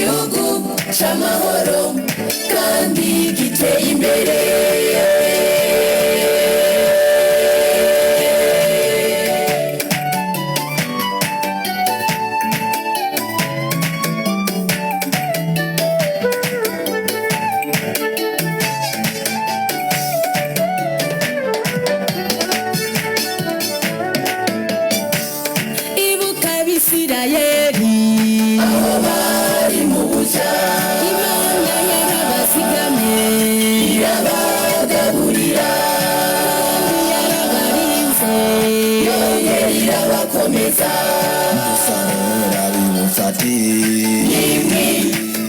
igihugu c'amahoro kandi giteye imbere. ibuka Abisirayeli aho bari mu buja, Imana yarabazigamye irabagaburira yarabarinze yongera irabakomeza. Dusahura bibufati Nimwe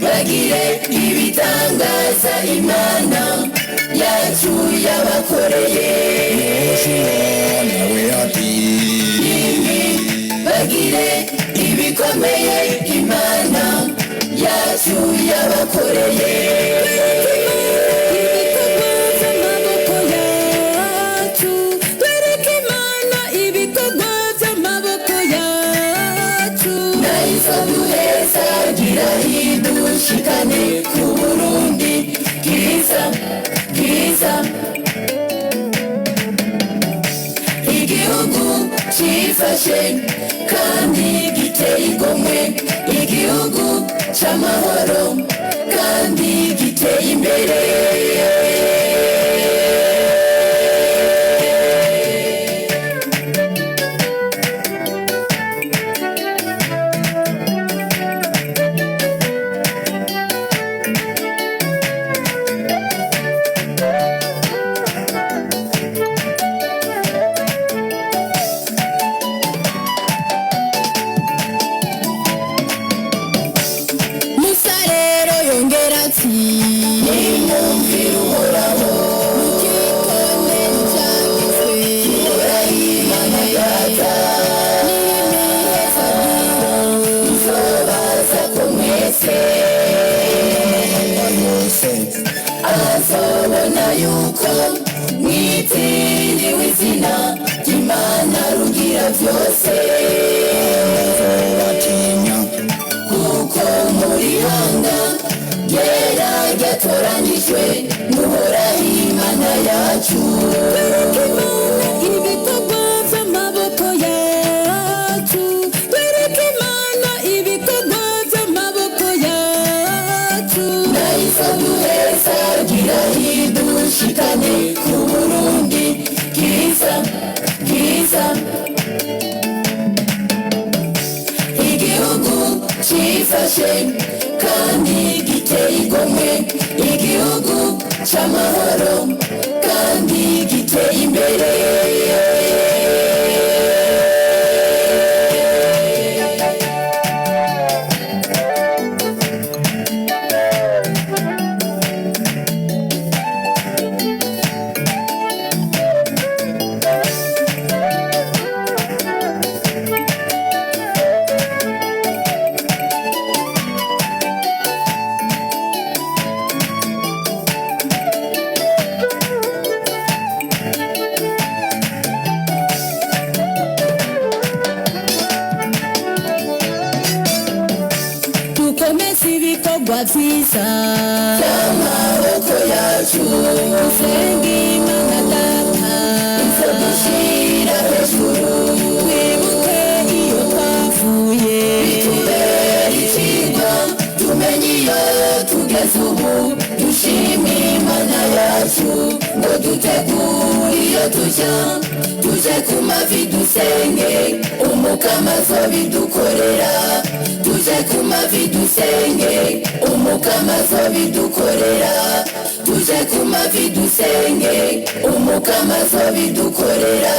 bagire ibitangaza Imana yacu yabakoreye. nawe ati Nimwe bagire ibikomeye Imana yacu yabakoreye. ibikorwa by'amaboko yacu Nahise duheza gira hidushikane ku Burundi bwiza bwiza, igihugu cifashe kandi giteye igomwe, igihugu c'amahoro kandi giteye imbere. Musa rero yongera ati Nimwumvire Uhoraho, mukikone ivyagezwe Imana data, tuzobaza ko mwese yose azobona yuko mwitiriwe izina ry'Imana rugira vyose, batinya kuko muri hanga ryera ryatoranijwe n'Uhoraho Imana yacu. ibikorwa by'amaboko yacu twereke Imana ibikorwa by'amaboko yacu Nahise duheza gira hidushikane ku Burundi bwiza bwiza, igihugu cifashe kandi giteye igomwe, igihugu c'amahoro kandi giteye imbere. dukomeze ibikorwa vyiza Amaboko yacu dusenga Imana data dushira hejuru, twibuke iyo twavuye bitubere icigwa tumenye iyo tugeze ubu, dushime Imana yacu ngo dutegure iyo tuja, tuje ku mavi dusenge Umukama azobidukorera, tuje ku mavi dusenge Umukama azobidukorera, tuje ku mavi dusenge Umukama azobidukorera.